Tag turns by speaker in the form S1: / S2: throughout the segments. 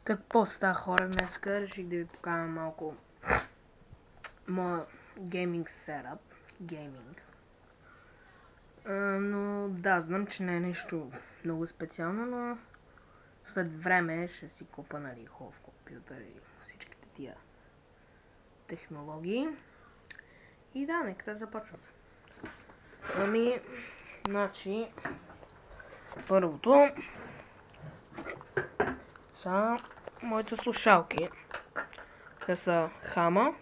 S1: Какво става, хора, днеска? Реших да ви покажа малко моя гейминг сетъп. Но да, знам, че не е нещо много специално, но след време ще си купа, нали, хубав компютър и всичките тия технологии. И да, нека да започвам. Значи, първото са моите слушалки. Те са Hama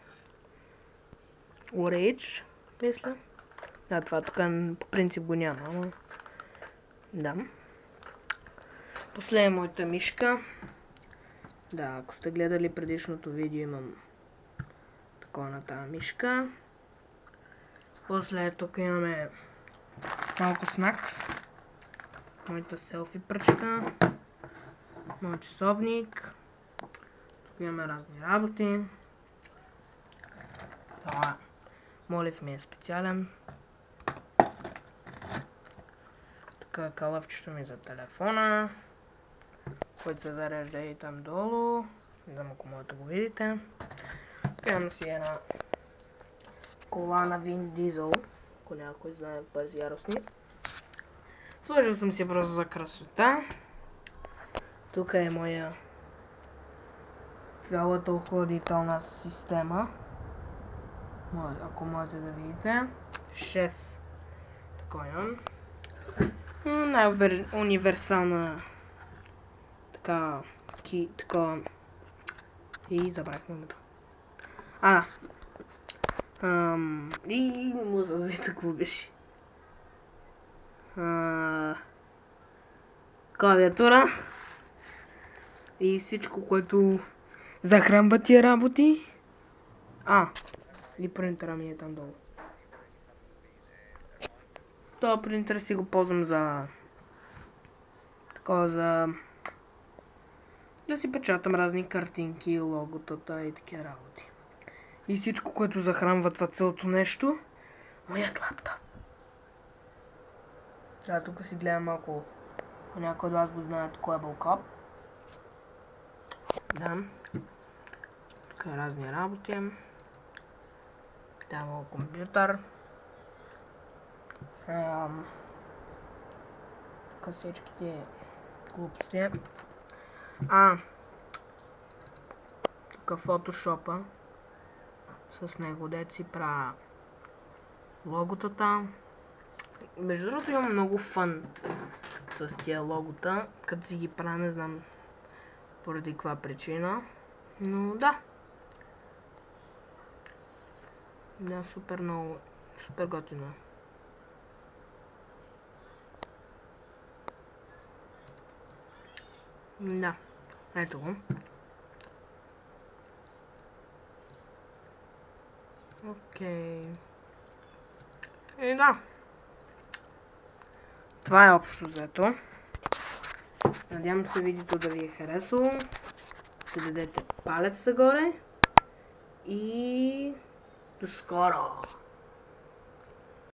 S1: Orage, мисля. Да, това тук по принцип го няма, ама да. После е моята мишка. Да, ако сте гледали предишното видео, имам такова на тази мишка. После тук имаме малко снакс. Моята селфи пръчка. Моят часовник. Тук имаме разни работи. Това молив ми е специален. Тук е калъвчето ми за телефона, който се зарежда и там долу. Не знам ако можете да го видите. Тук имам си една кола на Вин Дизел, ако някой знае бързи яростни. Сложил съм си просто за красота. Тук е моя цялата охладителна система. Ако можете да видите. 6 такова имам. Най-универсална така и забравих момента. И не му зази какво беше. Клавиатура и всичко, което захранва тия работи. И принтера ми е там долу. Това принтер си го ползвам за да си печатам разни картинки, логотата и такива работи. И всичко, което захранва това цялото нещо, моят лаптоп. Сега тук си гледам малко, някой от вас го знаят кой е Bulkup. Да. Тук е разни работи. Там компютър. Тук всичките глупости. Тук фотошопа. С него дет си правя логотата. Между другото имам много фън с тия логота. Като си ги правя, не знам поради каква причина. Но да. Да, супер много. Супер готино. Да, ето го. Окей. И да. Това е общо взето. Надявам се видеото да ви е харесало. Да дадете палец нагоре. И до скоро!